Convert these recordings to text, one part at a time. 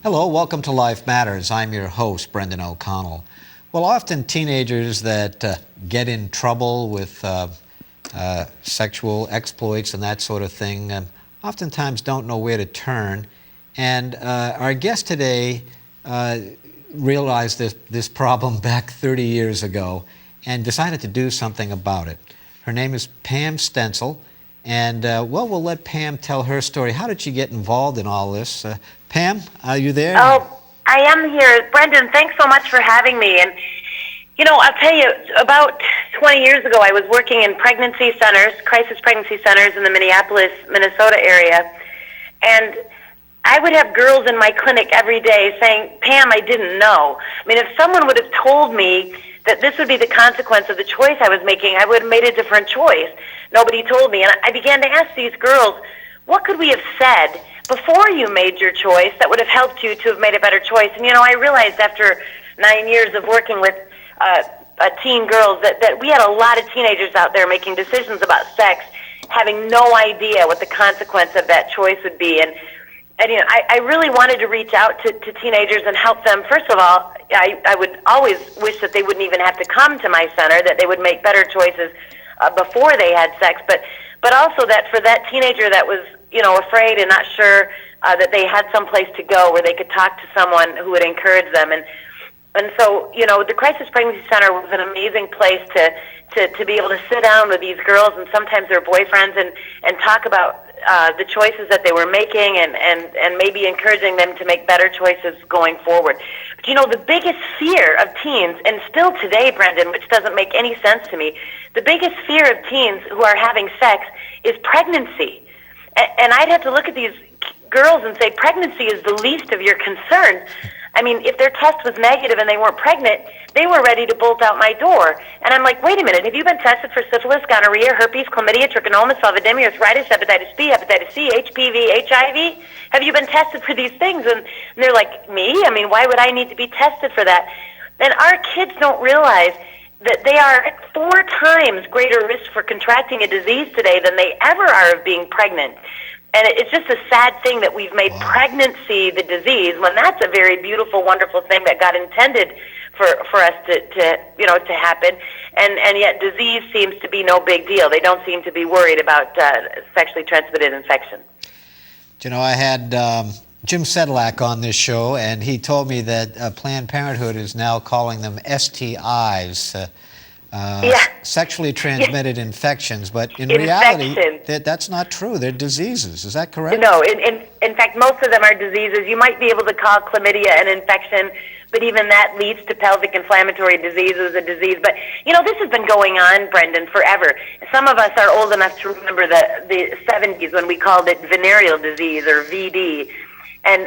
Hello, welcome to Life Matters. I'm your host, Brendan O'Connell. Well, often teenagers that get in trouble with sexual exploits and that sort of thing oftentimes don't know where to turn. And our guest today realized this problem back 30 years ago and decided to do something about it. Her name is Pam Stenzel. And, well, we'll let Pam tell her story. How did she get involved in all this? Pam, are you there? Oh, I am here. Brendan, thanks so much for having me. And, you know, I'll tell you, about 20 years ago, I was working in pregnancy centers, crisis pregnancy centers in the Minneapolis, Minnesota area. And I would have girls in my clinic every day saying, Pam, I didn't know. I mean, if someone would have told me that this would be the consequence of the choice I was making, I would have made a different choice. Nobody told me. And I began to ask these girls, what could we have said before you made your choice that would have helped you to have made a better choice? And, you know, I realized after 9 years of working with teen girls that we had a lot of teenagers out there making decisions about sex, having no idea what the consequence of that choice would be. And you know, I really wanted to reach out to teenagers and help them. First of all, I would always wish that they wouldn't even have to come to my center, that they would make better choices before they had sex, but also that for that teenager that was, you know, afraid and not sure that they had some place to go where they could talk to someone who would encourage them. And so, you know, the Crisis Pregnancy Center was an amazing place to be able to sit down with these girls and sometimes their boyfriends and talk about the choices that they were making and maybe encouraging them to make better choices going forward. But, you know, the biggest fear of teens, and still today, Brendan, which doesn't make any sense to me, the biggest fear of teens who are having sex is pregnancy. And I'd have to look at these girls and say, pregnancy is the least of your concerns. I mean, if their test was negative and they weren't pregnant, they were ready to bolt out my door. And I'm like, wait a minute, have you been tested for syphilis, gonorrhea, herpes, chlamydia, trichomonas, vulvodynia, arthritis, hepatitis B, hepatitis C, HPV, HIV? Have you been tested for these things? And they're like, me? I mean, why would I need to be tested for that? And our kids don't realize that they are at 4 times greater risk for contracting a disease today than they ever are of being pregnant. And it's just a sad thing that we've made pregnancy the disease when that's a very beautiful, wonderful thing that God intended for us to happen. And yet disease seems to be no big deal. They don't seem to be worried about sexually transmitted infection. You know, I had Jim Sedlak on this show, and he told me that Planned Parenthood is now calling them STIs. Sexually transmitted infections, but in reality, that's not true. They're diseases. Is that correct? No, in fact, most of them are diseases. You might be able to call chlamydia an infection, but even that leads to pelvic inflammatory disease as a disease. But, you know, this has been going on, Brendan, forever. Some of us are old enough to remember the 70s when we called it venereal disease, or VD. And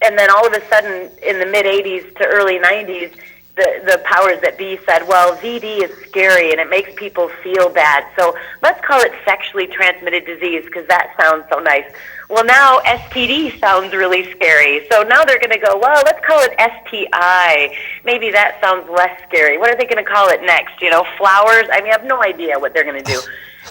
then all of a sudden, in the mid-'80s to early '90s, the powers that be said, well, VD is scary and it makes people feel bad, so let's call it sexually transmitted disease because that sounds so nice. Well, now STD sounds really scary, so now they're going to go, well, let's call it STI. Maybe that sounds less scary. What are they going to call it next? You know, flowers? I mean, I have no idea what they're going to do.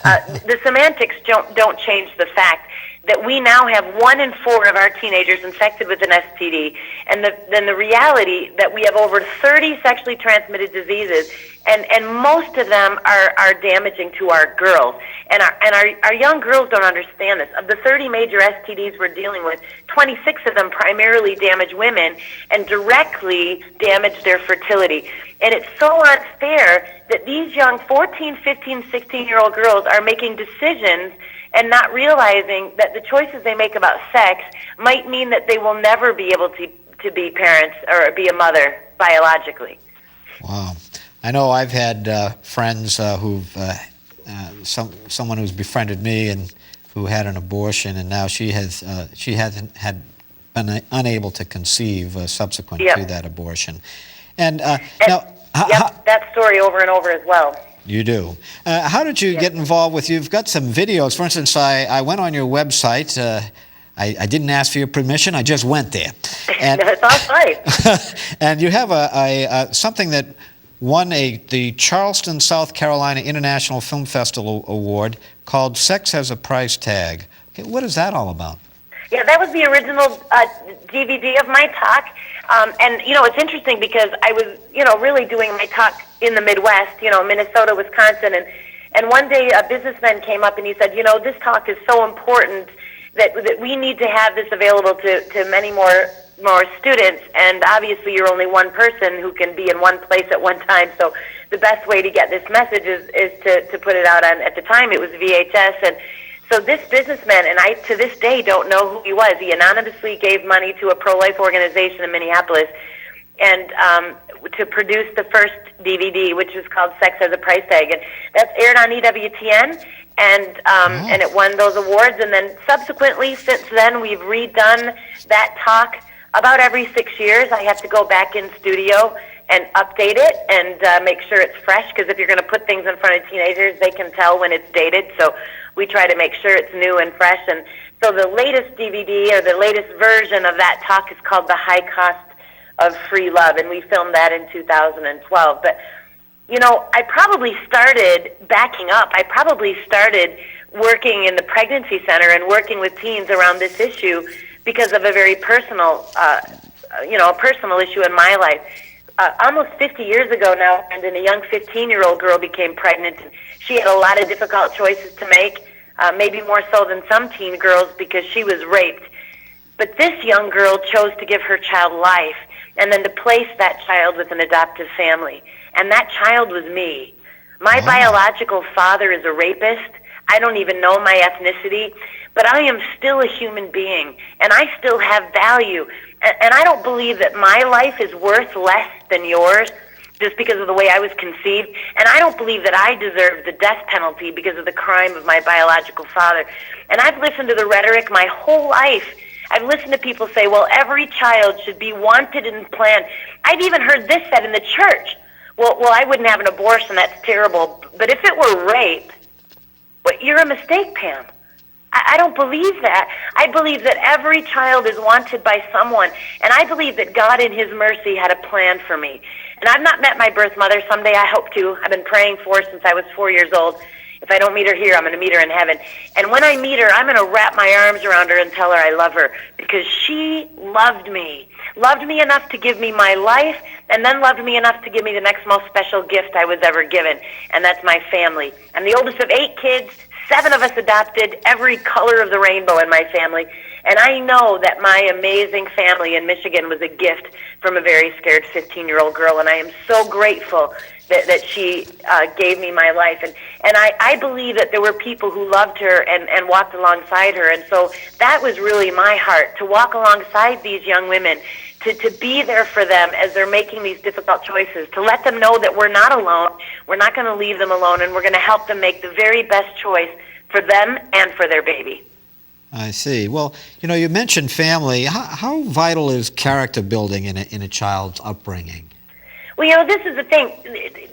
The semantics don't change the fact that we now have 1 in 4 of our teenagers infected with an STD, and then the reality that we have over 30 sexually transmitted diseases, and most of them are damaging to our girls. And our young girls don't understand this. Of the 30 major STDs we're dealing with, 26 of them primarily damage women and directly damage their fertility. And it's so unfair that these young 14, 15, 16-year-old girls are making decisions and not realizing that the choices they make about sex might mean that they will never be able to be parents or be a mother biologically. Wow. I know I've had friends who've, someone who's befriended me and who had an abortion, and now she hasn't been unable to conceive subsequent to that abortion. And now, that story over and over as well. You do. How did you get involved with, you've got some videos. For instance, I went on your website. I didn't ask for your permission. I just went there. And, That's all right. and you have something that won the Charleston, South Carolina International Film Festival Award called Sex Has a Price Tag. Okay, what is that all about? Yeah, that was the original DVD of my talk. And, it's interesting because I was, really doing my talk in the Midwest, Minnesota, Wisconsin. And one day a businessman came up and he said, this talk is so important that we need to have this available to many more students. And obviously you're only one person who can be in one place at one time. So the best way to get this message is to put it out on, at the time it was VHS. And so this businessman, and I to this day don't know who he was, he anonymously gave money to a pro-life organization in Minneapolis and to produce the first DVD, which is called Sex Has a Price Tag. And that's aired on EWTN, and it won those awards. And then subsequently, since then, we've redone that talk about every 6 years. I have to go back in studio and update it and make sure it's fresh, because if you're going to put things in front of teenagers, they can tell when it's dated. So we try to make sure it's new and fresh. And so the latest DVD, or the latest version of that talk, is called The High Cost of Free Love, and we filmed that in 2012. But, I probably started working in the pregnancy center and working with teens around this issue because of a very personal, a personal issue in my life. Almost 50 years ago now, and then a young 15-year-old girl became pregnant. She had a lot of difficult choices to make, maybe more so than some teen girls, because she was raped. But this young girl chose to give her child life and then to place that child with an adoptive family. And that child was me. My biological father is a rapist. I don't even know my ethnicity, but I am still a human being, and I still have value. And I don't believe that my life is worth less than yours just because of the way I was conceived. And I don't believe that I deserve the death penalty because of the crime of my biological father. And I've listened to the rhetoric my whole life. I've listened to people say, well, every child should be wanted and planned. I've even heard this said in the church. Well, I wouldn't have an abortion. That's terrible. But if it were rape, you're a mistake, Pam. I don't believe that. I believe that every child is wanted by someone, and I believe that God in His mercy had a plan for me. And I've not met my birth mother. Someday I hope to. I've been praying for her since I was 4 years old. If I don't meet her here, I'm going to meet her in heaven. And when I meet her, I'm going to wrap my arms around her and tell her I love her, because she loved me enough to give me my life, and then loved me enough to give me the next most special gift I was ever given, and that's my family. I'm the oldest of 8 kids. 7 of us adopted, every color of the rainbow in my family. And I know that my amazing family in Michigan was a gift from a very scared 15-year-old girl, and I am so grateful that she gave me my life. And I believe that there were people who loved her and walked alongside her. And so that was really my heart, to walk alongside these young women, to be there for them as they're making these difficult choices, to let them know that we're not alone, we're not going to leave them alone, and we're going to help them make the very best choice for them and for their baby. I see. Well, you mentioned family. How vital is character building in a child's upbringing? Well, this is the thing.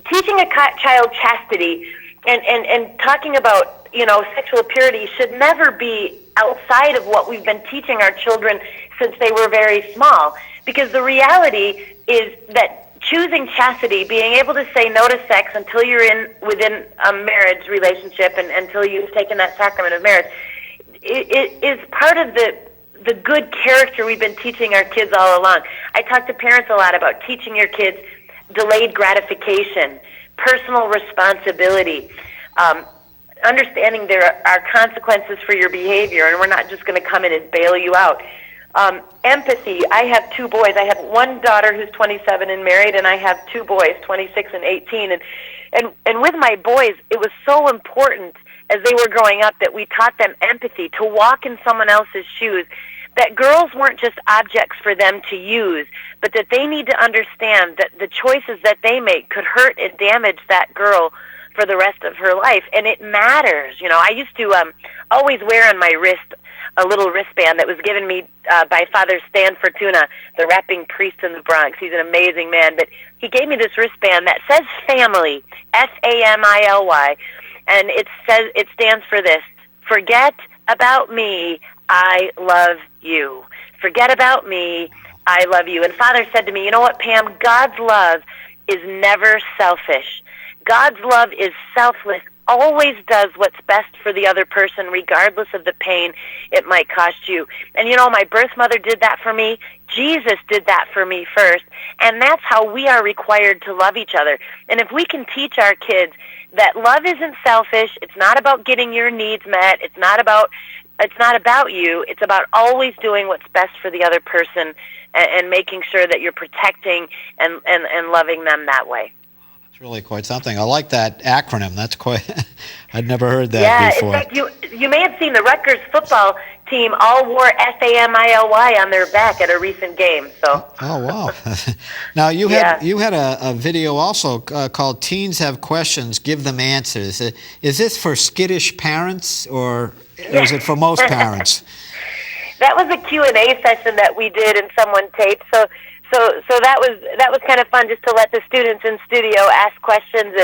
Teaching a child chastity and talking about, sexual purity should never be outside of what we've been teaching our children since they were very small. Because the reality is that choosing chastity, being able to say no to sex until you're within a marriage relationship and until you've taken that sacrament of marriage, it is part of the good character we've been teaching our kids all along. I talk to parents a lot about teaching your kids delayed gratification, personal responsibility, understanding there are consequences for your behavior, and we're not just going to come in and bail you out. Empathy. I have 2 boys. I have one daughter who's 27 and married, and I have 2 boys, 26 and 18. And with my boys, it was so important as they were growing up that we taught them empathy, to walk in someone else's shoes, that girls weren't just objects for them to use, but that they need to understand that the choices that they make could hurt and damage that girl for the rest of her life. And it matters. I used to always wear on my wrist a little wristband that was given me by Father Stan Fortuna, the rapping priest in the Bronx. He's an amazing man. But he gave me this wristband that says family, Family, and it stands for this: forget about me, I love you. Forget about me, I love you. And Father said to me, you know what, Pam? God's love is never selfish. God's love is selfless, always does what's best for the other person, regardless of the pain it might cost you. And you know, my birth mother did that for me. Jesus did that for me first. And that's how we are required to love each other. And if we can teach our kids that love isn't selfish, it's not about getting your needs met, it's not about you, it's about always doing what's best for the other person and making sure that you're protecting and loving them that way. It's really quite something. I like that acronym. That's quite, I'd never heard that before. Yeah, in fact, you may have seen the Rutgers football team all wore Family on their back at a recent game. So. Oh, wow. Now, you had a video also called Teens Have Questions, Give Them Answers. Is this for skittish parents or is it for most parents? That was a Q&A session that we did and someone taped. So that was kind of fun, just to let the students in studio ask questions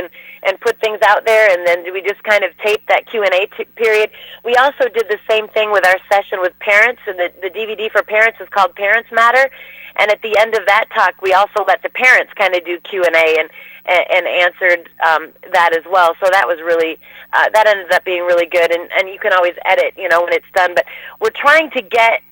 and put things out there, and then we just kind of taped that Q&A period. We also did the same thing with our session with parents, and the DVD for parents is called Parents Matter. And at the end of that talk, we also let the parents kind of do Q&A and answered that as well. So that was really that ended up being really good. And you can always edit, when it's done. But we're trying to get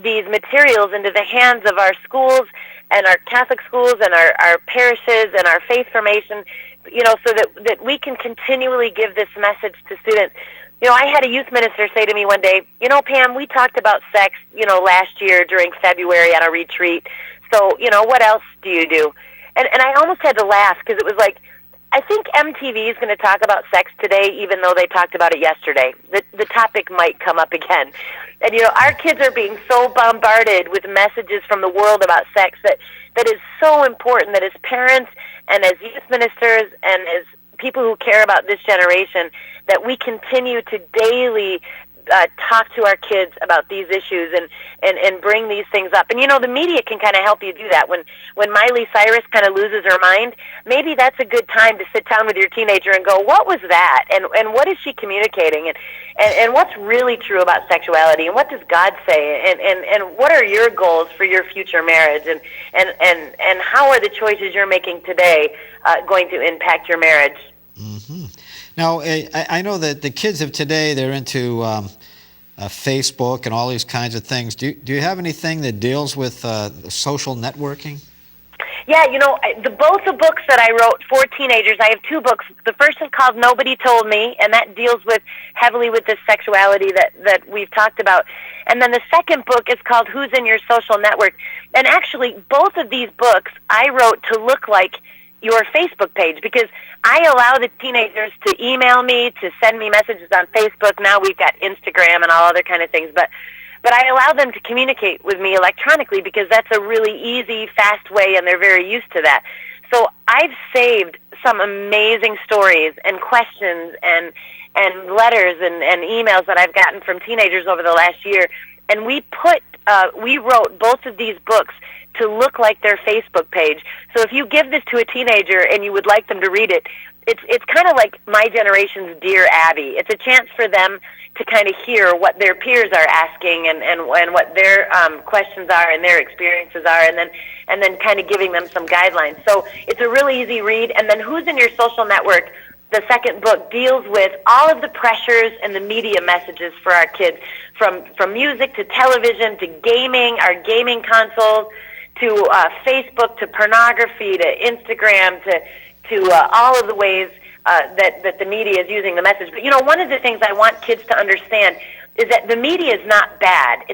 these materials into the hands of our schools and our Catholic schools and our parishes and our faith formation, so that we can continually give this message to students. I had a youth minister say to me one day, Pam, we talked about sex, last year during February at a retreat. So, what else do you do? And I almost had to laugh, because it was like, I think MTV is going to talk about sex today, even though they talked about it yesterday. The topic might come up again. And, our kids are being so bombarded with messages from the world about sex that is so important that as parents and as youth ministers and as people who care about this generation, that we continue to daily talk to our kids about these issues and bring these things up. And the media can kind of help you do that. When Miley Cyrus kind of loses her mind, maybe that's a good time to sit down with your teenager and go, what was that? And what is she communicating? And what's really true about sexuality? And what does God say? And what are your goals for your future marriage? And how are the choices you're making today going to impact your marriage? Mm-hmm. Now, I know that the kids of today, they're into Facebook and all these kinds of things. Do you have anything that deals with social networking? Yeah, both the books that I wrote for teenagers, I have two books. The first is called Nobody Told Me, and that deals heavily with this sexuality that we've talked about. And then the second book is called Who's in Your Social Network. And actually, both of these books I wrote to look like your Facebook page, because I allow the teenagers to email me, to send me messages on Facebook. Now we've got Instagram and all other kind of things, but I allow them to communicate with me electronically, because that's a really easy, fast way, and they're very used to that. So I've saved some amazing stories and questions and letters and emails that I've gotten from teenagers over the last year, and we wrote both of these books to look like their Facebook page. So if you give this to a teenager and you would like them to read it, it's kind of like my generation's Dear Abby. It's a chance for them to kind of hear what their peers are asking and what their questions are and their experiences are, and then kind of giving them some guidelines. So it's a really easy read. And then Who's in Your Social Network, the second book, deals with all of the pressures and the media messages for our kids, from music to television to gaming, our gaming consoles, to Facebook, to pornography, to Instagram, to all of the ways that the media is using the message. But, one of the things I want kids to understand is that the media is not bad.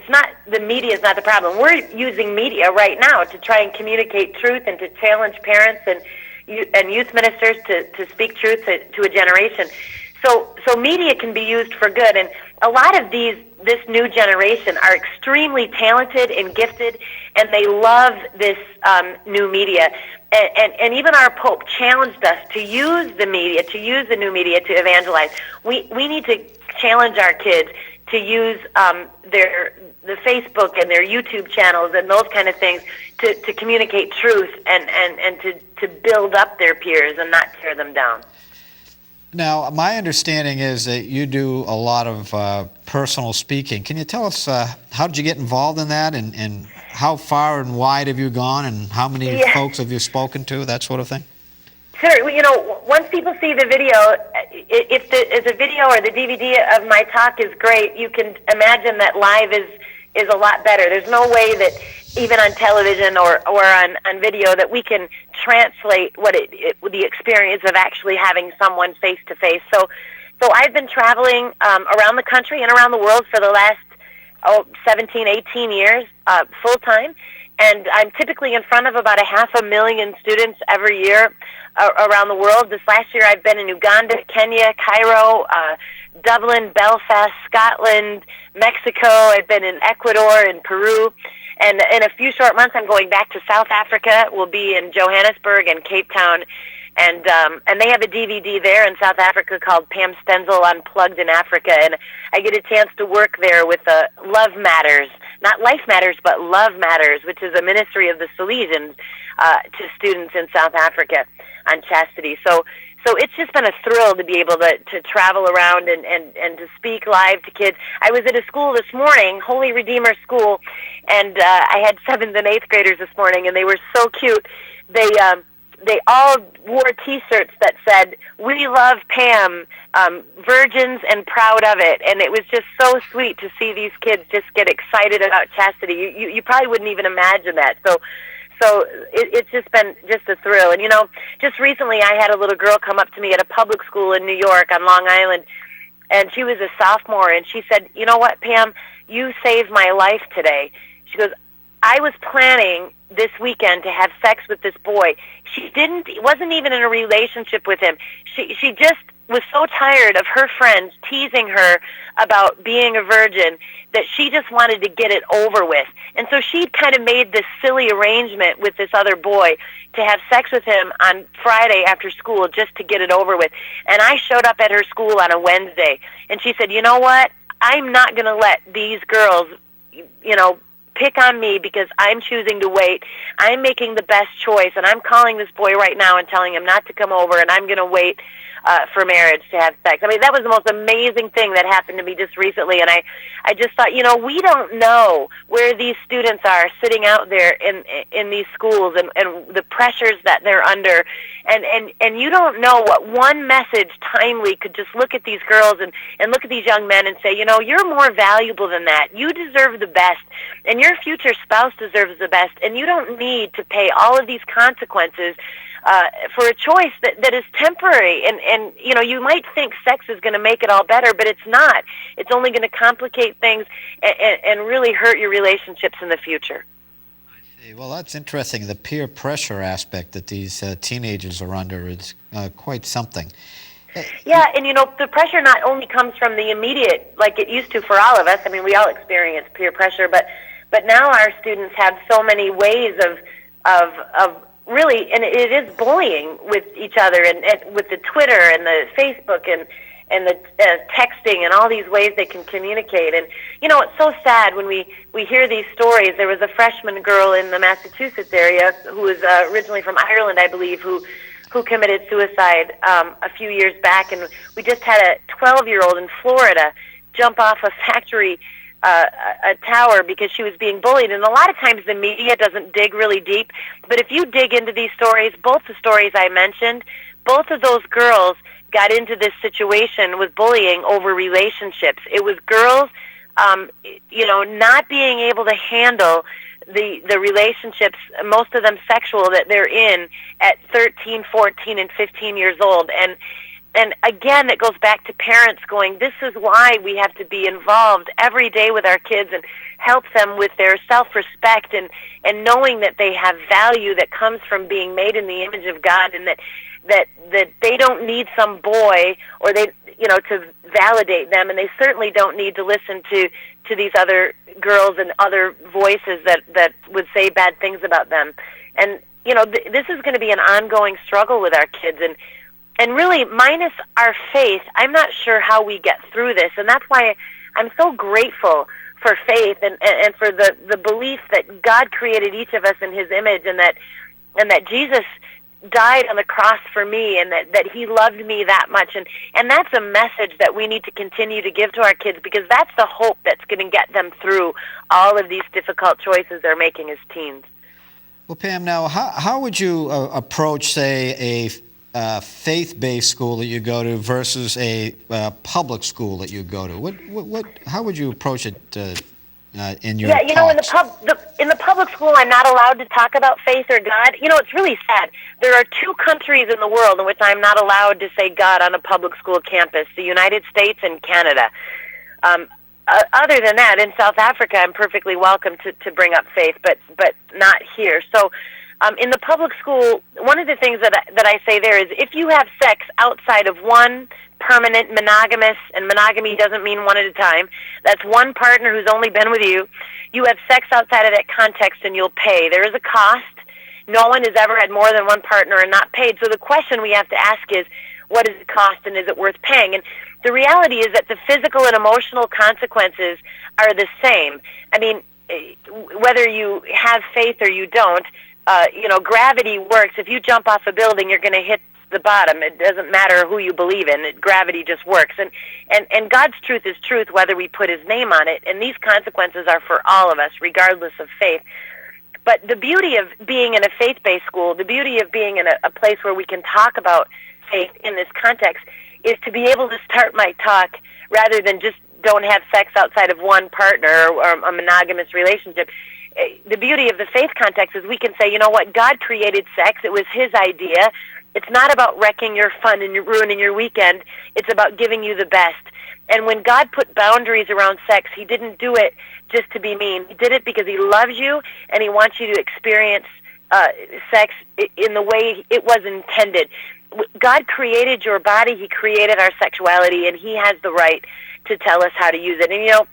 The media is not the problem. We're using media right now to try and communicate truth and to challenge parents and youth ministers to speak truth to a generation. So media can be used for good. And a lot of this new generation are extremely talented and gifted, and they love this new media. And even our Pope challenged us to use the media, to use the new media to evangelize. We need to challenge our kids use the Facebook and their YouTube channels and those kind of things to communicate truth and to build up their peers and not tear them down. Now, my understanding is that you do a lot of personal speaking. Can you tell us how did you get involved in that, and how far and wide have you gone, and how many folks have you spoken to, that sort of thing? Sure. Well, once people see the video, if the video or the DVD of my talk is great, you can imagine that live is a lot better. There's no way that even on television or on video that we can translate the experience of actually having someone face to face. So I've been traveling around the country and around the world for the last 17, 18 years full time, and I'm typically in front of about 500,000 students every year around the world. This last year I've been in Uganda, Kenya, Cairo, Dublin, Belfast, Scotland, Mexico. I've been in Ecuador and Peru. And in a few short months I'm going back to South Africa. We'll be in Johannesburg and Cape Town. And they have a DVD there in South Africa called Pam Stenzel Unplugged in Africa. And I get a chance to work there with Love Matters. Not Life Matters, but Love Matters, which is a ministry of the Salesians to students in South Africa on chastity. So it's just been a thrill to be able to travel around and to speak live to kids. I was at a school this morning, Holy Redeemer School, and I had 7th and 8th graders this morning, and they were so cute. They all wore T-shirts that said, "We love Pam, virgins and proud of it." And it was just so sweet to see these kids just get excited about chastity. You probably wouldn't even imagine that. So it's just been just a thrill. And, just recently I had a little girl come up to me at a public school in New York on Long Island, and she was a sophomore, and she said, "You know what, Pam, you saved my life today." She goes, "I was planning this weekend to have sex with this boy. She wasn't even in a relationship with him. She just was so tired of her friends teasing her about being a virgin that she just wanted to get it over with. And so she kind of made this silly arrangement with this other boy to have sex with him on Friday after school just to get it over with. And I showed up at her school on a Wednesday, and she said, 'You know what? I'm not going to let these girls, pick on me because I'm choosing to wait. I'm making the best choice, and I'm calling this boy right now and telling him not to come over, and I'm going to wait for marriage to have sex.'" I mean, that was the most amazing thing that happened to me just recently, and I just thought, we don't know where these students are sitting out there in these schools and the pressures that they're under, and you don't know what one message timely could just look at these girls and look at these young men and say, you're more valuable than that. You deserve the best, and your future spouse deserves the best, and you don't need to pay all of these consequences for a choice that is temporary. And you might think sex is going to make it all better, but it's not. It's only going to complicate things and really hurt your relationships in the future. I see. Well, that's interesting. The peer pressure aspect that these teenagers are under is quite something. Yeah, and the pressure not only comes from the immediate, like it used to for all of us. I mean, we all experience peer pressure, but now our students have so many ways of really, and it is bullying with each other, and with the Twitter and the Facebook and the texting and all these ways they can communicate. And it's so sad when we hear these stories. There was a freshman girl in the Massachusetts area who was originally from Ireland, I believe, who committed suicide a few years back, and we just had a 12-year-old in Florida jump off a factory a tower because she was being bullied. And a lot of times the media doesn't dig really deep, but if you dig into these stories, both the stories I mentioned, both of those girls got into this situation with bullying over relationships. It was girls not being able to handle the relationships, most of them sexual, that they're in at 13, 14, and 15 years old. And again, it goes back to parents going, this is why we have to be involved every day with our kids and help them with their self-respect and knowing that they have value that comes from being made in the image of God, and that they don't need some boy or they to validate them, and they certainly don't need to listen to these other girls and other voices that would say bad things about them. And this is going to be an ongoing struggle with our kids, and And really, minus our faith, I'm not sure how we get through this. And that's why I'm so grateful for faith and for the belief that God created each of us in His image, and that Jesus died on the cross for me, and that He loved me that much. And that's a message that we need to continue to give to our kids, because that's the hope that's going to get them through all of these difficult choices they're making as teens. Well, Pam, now how would you approach, say, a faith-based school that you go to versus a public school that you go to? How would you approach it in your talks? In the public school, I'm not allowed to talk about faith or God. It's really sad. There are 2 countries in the world in which I'm not allowed to say God on a public school campus: the United States and Canada. Other than that, in South Africa, I'm perfectly welcome to bring up faith, but not here. So in the public school, one of the things that I say there is, if you have sex outside of one permanent monogamous, and monogamy doesn't mean one at a time, that's one partner who's only been with you, you have sex outside of that context and you'll pay. There is a cost. No one has ever had more than one partner and not paid. So the question we have to ask is, what does it cost, and is it worth paying? And the reality is that the physical and emotional consequences are the same. I mean, whether you have faith or you don't, gravity works. If you jump off a building, you're going to hit the bottom. It doesn't matter who you believe in. Gravity just works. And God's truth is truth, whether we put His name on it. And these consequences are for all of us, regardless of faith. But the beauty of being in a faith-based school, the beauty of being in a place where we can talk about faith in this context, is to be able to start my talk rather than just don't have sex outside of one partner or a monogamous relationship. The beauty of the faith context is we can say, you know what, God created sex. It was His idea. It's not about wrecking your fun and ruining your weekend. It's about giving you the best. And when God put boundaries around sex, He didn't do it just to be mean. He did it because He loves you, and He wants you to experience sex in the way it was intended. God created your body. He created our sexuality, and He has the right to tell us how to use it. And,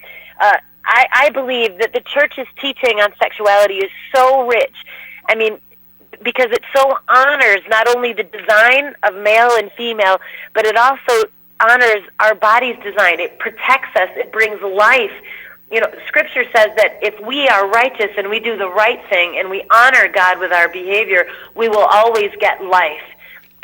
I believe that the church's teaching on sexuality is so rich. I mean, because it so honors not only the design of male and female, but it also honors our body's design. It protects us. It brings life. Scripture says that if we are righteous and we do the right thing and we honor God with our behavior, we will always get life.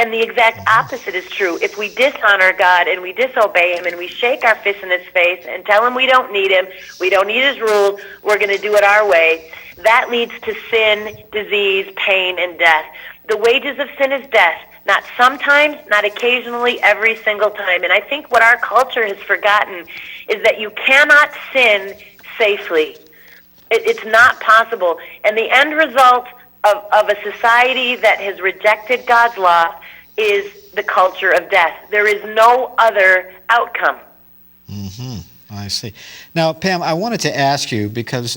And the exact opposite is true. If we dishonor God and we disobey Him and we shake our fist in His face and tell Him we don't need Him, we don't need His rules, we're going to do it our way, that leads to sin, disease, pain, and death. The wages of sin is death. Not sometimes, not occasionally, every single time. And I think what our culture has forgotten is that you cannot sin safely. It's not possible. And the end result of a society that has rejected God's law is the culture of death. There is no other outcome. I see. Now, Pam, I wanted to ask you, because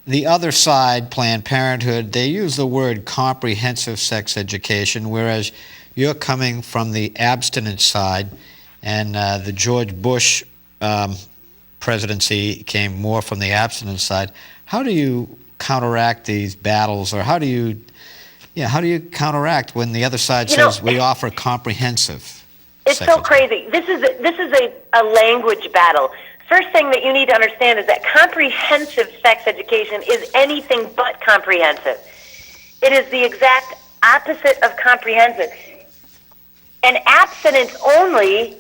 the other side, Planned Parenthood, they use the word comprehensive sex education, whereas you're coming from the abstinence side, and the George Bush presidency came more from the abstinence side. How do you counteract these battles, or how do you counteract when the other side says we offer comprehensive? It's so crazy. This is a language battle. First thing that you need to understand is that comprehensive sex education is anything but comprehensive. It is the exact opposite of comprehensive. And abstinence only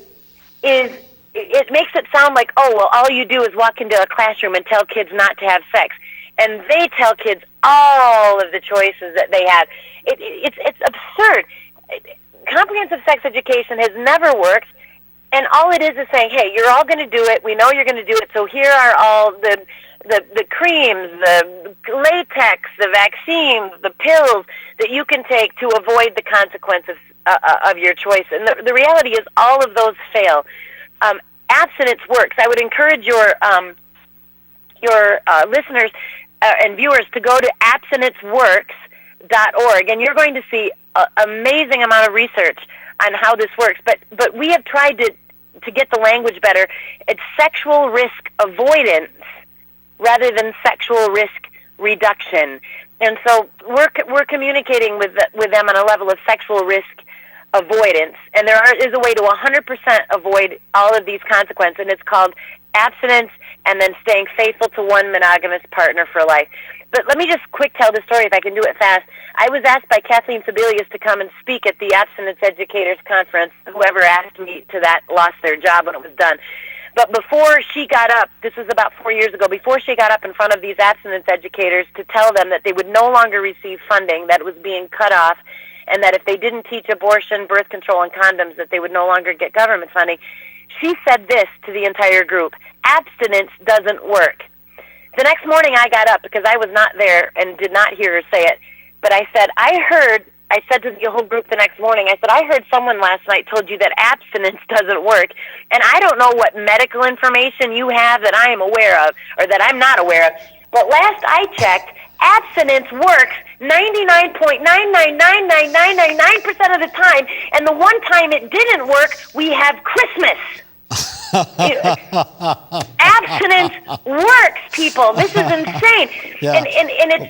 it makes it sound like, oh, well, all you do is walk into a classroom and tell kids not to have sex. And they tell kids all of the choices that they have. It's absurd. Comprehensive sex education has never worked, and all it is saying, hey, you're all going to do it. We know you're going to do it, so here are all the creams, the latex, the vaccines, the pills that you can take to avoid the consequences of your choice. And the reality is all of those fail. Abstinence works. I would encourage your listeners and viewers to go to abstinenceworks.org, and you're going to see an amazing amount of research on how this works. But we have tried to get the language better. It's sexual risk avoidance rather than sexual risk reduction. And so we're communicating with them on a level of sexual risk avoidance, and is a way to 100% avoid all of these consequences, and it's called abstinence and then staying faithful to one monogamous partner for life. But let me just quick tell the story if I can do it fast. I was asked by Kathleen Sebelius to come and speak at the Abstinence Educators Conference. Whoever asked me to that lost their job when it was done. But before she got up, this was about 4 years ago, before she got up in front of these abstinence educators to tell them that they would no longer receive funding, that it was being cut off, and that if they didn't teach abortion, birth control, and condoms, that they would no longer get government funding, she said this to the entire group: abstinence doesn't work. The next morning I got up, because I was not there and did not hear her say it, but I said to the whole group the next morning, I said, I heard someone last night told you that abstinence doesn't work, and I don't know what medical information you have that I am aware of, or that I'm not aware of, but last I checked, abstinence works 99.9999999% of the time, and the one time it didn't work, we have Christmas. Abstinence works, people. This is insane. Yeah. And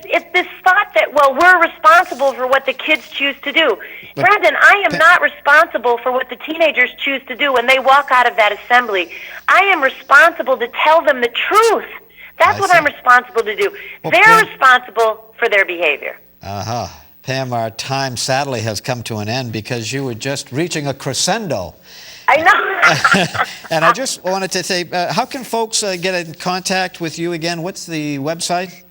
it's this thought that, well, we're responsible for what the kids choose to do. But, Brendan, I am not responsible for what the teenagers choose to do when they walk out of that assembly. I am responsible to tell them the truth. That's what I'm responsible to do. Well, they're Pam, responsible for their behavior. Pam, our time sadly has come to an end because you were just reaching a crescendo. I know. And I just wanted to say, how can folks get in contact with you again? What's the website?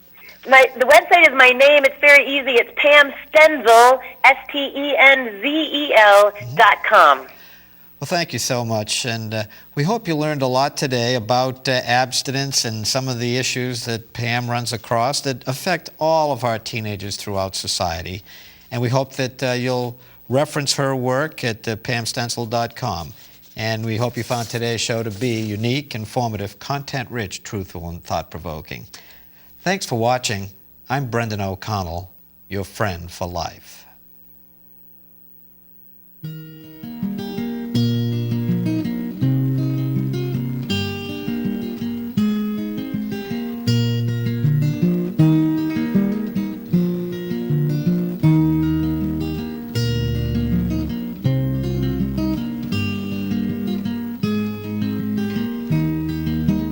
The website is my name. It's very easy. It's Pam Stenzel, STENZEL.com. Well, thank you so much. And we hope you learned a lot today about abstinence and some of the issues that Pam runs across that affect all of our teenagers throughout society. And we hope that you'll reference her work at pamstenzel.com. And we hope you found today's show to be unique, informative, content-rich, truthful, and thought-provoking. Thanks for watching. I'm Brendan O'Connell, your friend for life.